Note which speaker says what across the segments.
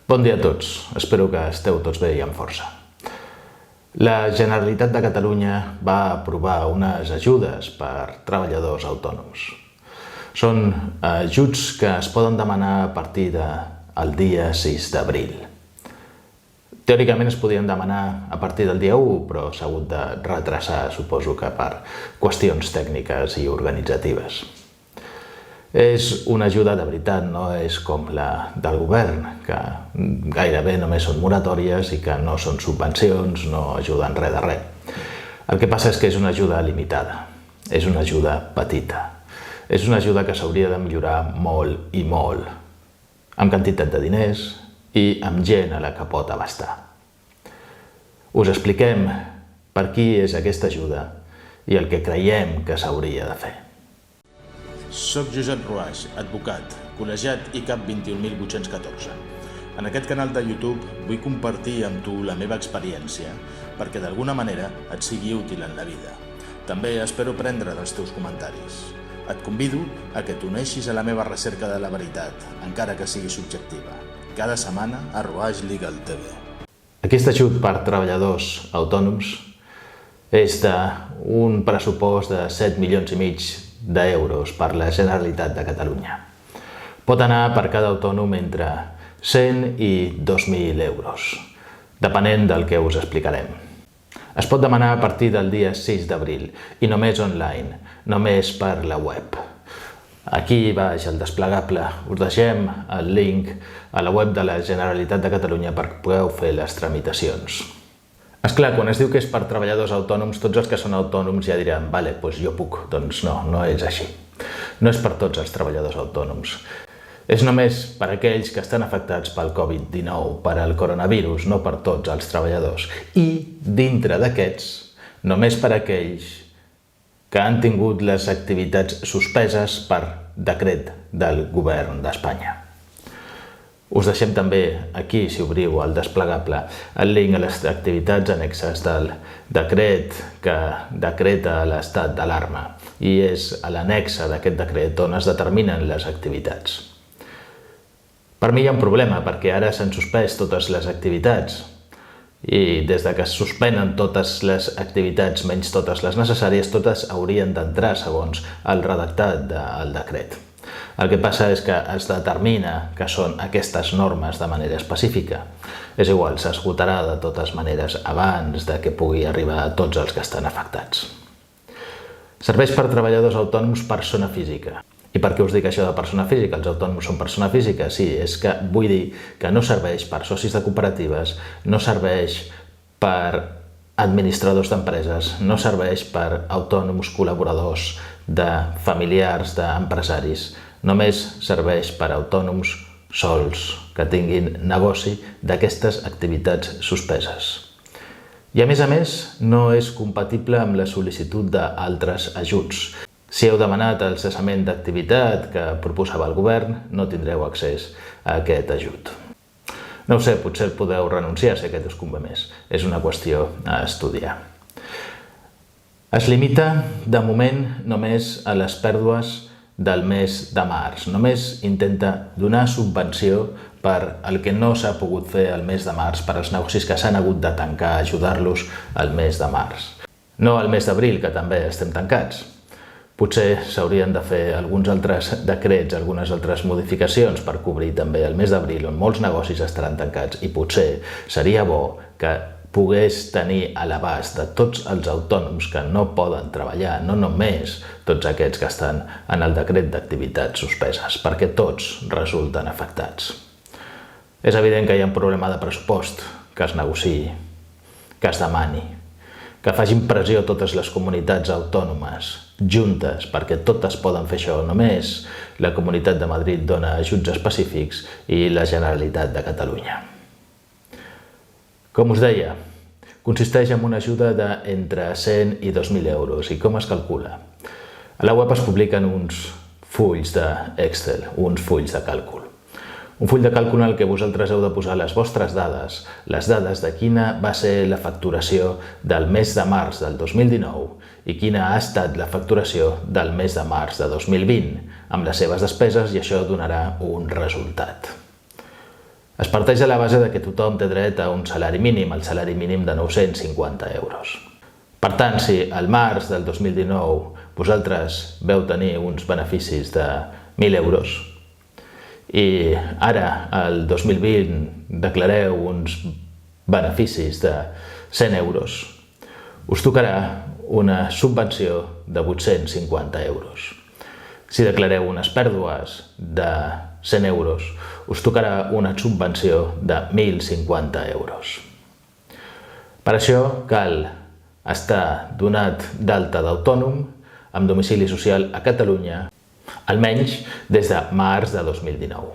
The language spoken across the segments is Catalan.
Speaker 1: Bon dia a tots, espero que esteu tots bé i amb força. La Generalitat de Catalunya va aprovar unes ajudes per treballadors autònoms. Són ajuts que es poden demanar a partir del dia 6 d'abril. Teòricament es podien demanar a partir del dia 1, però s'ha hagut de retrasar, suposo que per qüestions tècniques i organitzatives. És una ajuda de veritat, no és com la del govern, que gairebé només són moratòries i que no són subvencions, no ajuden res de res. El que passa és que és una ajuda limitada, és una ajuda petita, és una ajuda que s'hauria de millorar molt i molt, amb quantitat de diners i amb gent a la que pot abastar. Us expliquem per qui és aquesta ajuda i el que creiem que s'hauria de fer.
Speaker 2: Soc Josep Ruaix, advocat, col·legiat i CAP 21.814. En aquest canal de YouTube vull compartir amb tu la meva experiència perquè d'alguna manera et sigui útil en la vida. També espero aprendre dels teus comentaris. Et convido a que t'uneixis a la meva recerca de la veritat, encara que sigui subjectiva. Cada setmana a Ruaix Legal TV.
Speaker 1: Aquest ajut per treballadors autònoms és d'un pressupost de 7,5 milions d'euros per la Generalitat de Catalunya. Pot anar per cada autònom entre 100 i 2.000 euros, depenent del que us explicarem. Es pot demanar a partir del dia 6 d'abril i només online, només per la web. Aquí baix al desplegable us deixem el link a la web de la Generalitat de Catalunya perquè pugueu fer les tramitacions. Esclar, quan es diu que és per treballadors autònoms, tots els que són autònoms ja diran vale, doncs jo puc. Doncs no, no és així. No és per tots els treballadors autònoms. És només per aquells que estan afectats pel Covid-19, per al coronavirus, no per tots els treballadors. I dintre d'aquests, només per aquells que han tingut les activitats suspeses per decret del govern d'Espanya. Us deixem també aquí, si obriu el desplegable, el link a les activitats annexes del decret que decreta l'estat d'alarma i és a l'annexa d'aquest decret on es determinen les activitats. Per mi hi ha un problema perquè ara s'han suspès totes les activitats i des que es suspenen totes les activitats menys totes les necessàries, totes haurien d'entrar segons el redactat del decret. El que passa és que es determina que són aquestes normes de manera específica. És igual, s'esgotarà de totes maneres abans de que pugui arribar a tots els que estan afectats. Serveix per treballadors autònoms persona física. I per què us dic això de persona física? Els autònoms són persona física? Sí, és que vull dir que no serveix per socis de cooperatives, no serveix per administradors d'empreses, no serveix per autònoms col·laboradors de familiars d'empresaris. Només serveix per autònoms sols que tinguin negoci d'aquestes activitats suspeses. I a més, no és compatible amb la sol·licitud d'altres ajuts. Si heu demanat el cessament d'activitat que proposava el govern, no tindreu accés a aquest ajut. No ho sé, potser podeu renunciar si aquest us convé més. És una qüestió a estudiar. Es limita, de moment, només a les pèrdues del mes de març. Només intenta donar subvenció per el que no s'ha pogut fer el mes de març, per als negocis que s'han hagut de tancar, ajudar-los el mes de març. No el mes d'abril, que també estem tancats. Potser s'haurien de fer alguns altres decrets, algunes altres modificacions per cobrir també el mes d'abril, on molts negocis estaran tancats, i potser seria bo que pogués tenir a l'abast de tots els autònoms que no poden treballar, no només tots aquests que estan en el decret d'activitats suspeses, perquè tots resulten afectats. És evident que hi ha un problema de pressupost, que es negociï, que es demani, que facin pressió totes les comunitats autònomes juntes, perquè totes poden fer això. Només la Comunitat de Madrid dona ajuts específics i la Generalitat de Catalunya. Com us deia, consisteix en una ajuda d'entre 100 i 2.000 euros. I com es calcula? A la web es publiquen uns fulls d'Excel, uns fulls de càlcul. Un full de càlcul en el que vosaltres heu de posar les vostres dades, les dades de quina va ser la facturació del mes de març del 2019 i quina ha estat la facturació del mes de març de 2020, amb les seves despeses, i això donarà un resultat. Es parteix de la base de que tothom té dret a un salari mínim, el salari mínim de 950 euros. Per tant, si al març del 2019 vosaltres veu tenir uns beneficis de 1.000 euros i ara, el 2020, declareu uns beneficis de 100 euros, us tocarà una subvenció de 850 euros. Si declareu unes pèrdues de 100 euros, us tocarà una subvenció de 1.050 euros. Per això cal estar donat d'alta d'autònom amb domicili social a Catalunya, almenys des de març de 2019.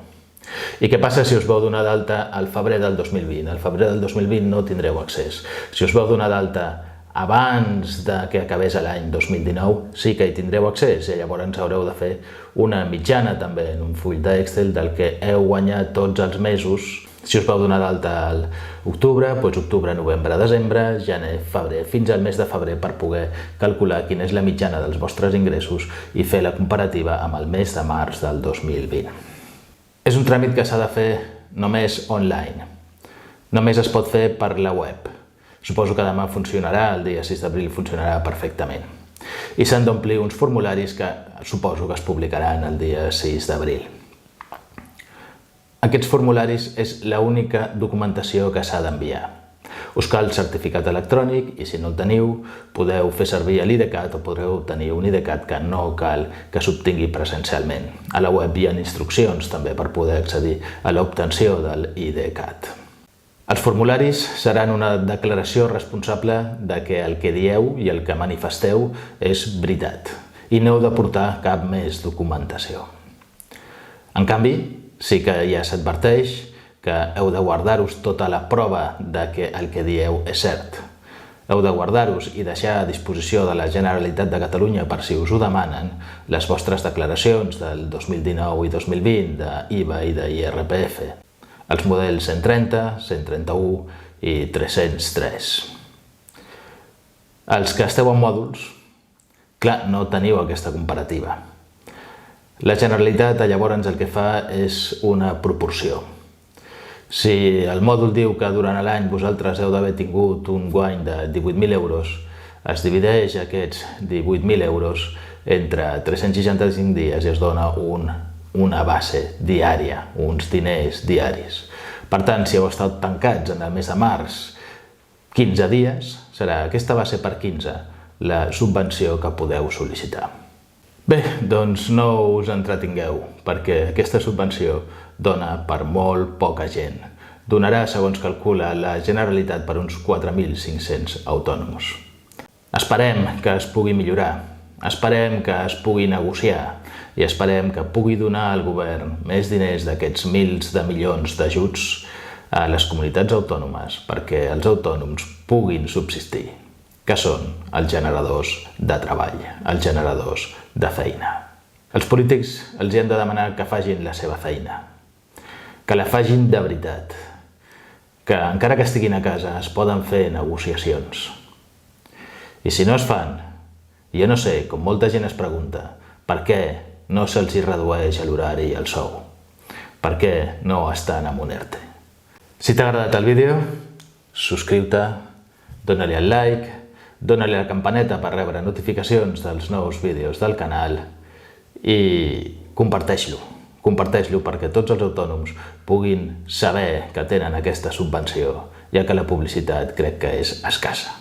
Speaker 1: I què passa si us vau donar d'alta al febrer del 2020? Al febrer del 2020 no tindreu accés. Si us vau donar d'alta abans de que acabés l'any 2019, sí que hi tindreu accés i llavors haureu de fer una mitjana també en un full d'Excel del que heu guanyat tots els mesos. Si us vau donar d'alta a l'octubre, doncs octubre, novembre, desembre, gener, febrer, fins al mes de febrer per poder calcular quina és la mitjana dels vostres ingressos i fer la comparativa amb el mes de març del 2020. És un tràmit que s'ha de fer només online. Només es pot fer per la web. Suposo que demà funcionarà, el dia 6 d'abril funcionarà perfectament. I s'han d'omplir uns formularis que suposo que es publicaran el dia 6 d'abril. Aquests formularis és l'única documentació que s'ha d'enviar. Us cal certificat electrònic i si no el teniu podeu fer servir l'IDCAT o podreu tenir un IDCAT que no cal que s'obtingui presencialment. A la web hi ha instruccions també per poder accedir a l'obtenció de l'IDCAT. Els formularis seran una declaració responsable de que el que dieu i el que manifesteu és veritat i no heu de portar cap més documentació. En canvi, sí que ja s'adverteix que heu de guardar-vos tota la prova de que el que dieu és cert. Heu de guardar-vos i deixar a disposició de la Generalitat de Catalunya per si us ho demanen les vostres declaracions del 2019 i 2020 d'IVA i d'IRPF. Els models 130, 131 i 303. Els que esteu en mòduls, clar, no teniu aquesta comparativa. La Generalitat llavors el que fa és una proporció. Si el mòdul diu que durant l'any vosaltres heu d'haver tingut un guany de 18.000 euros, es divideix aquests 18.000 euros entre 365 dies i es dona una base diària, uns diners diaris. Per tant, si heu estat tancats en el mes de març 15 dies, serà aquesta base per 15 la subvenció que podeu sol·licitar. Bé, doncs no us entretingueu, perquè aquesta subvenció dona per molt poca gent. Donarà, segons calcula la Generalitat, per uns 4.500 autònoms. Esperem que es pugui millorar, esperem que es pugui negociar i esperem que pugui donar al govern més diners d'aquests mils de milions d'ajuts a les comunitats autònomes perquè els autònoms puguin subsistir, que són els generadors de treball, els generadors de feina. Els polítics els han de demanar que facin la seva feina, que la facin de veritat, que encara que estiguin a casa es poden fer negociacions. I si no es fan, jo no sé, com molta gent es pregunta, per què no se'ls redueix l'horari i el sou? Per què no estan amb un ERTE? Si t'ha agradat el vídeo, subscriu-te, dona-li el like, dona-li la campaneta per rebre notificacions dels nous vídeos del canal i comparteix-lo. Comparteix-lo perquè tots els autònoms puguin saber que tenen aquesta subvenció, ja que la publicitat crec que és escassa.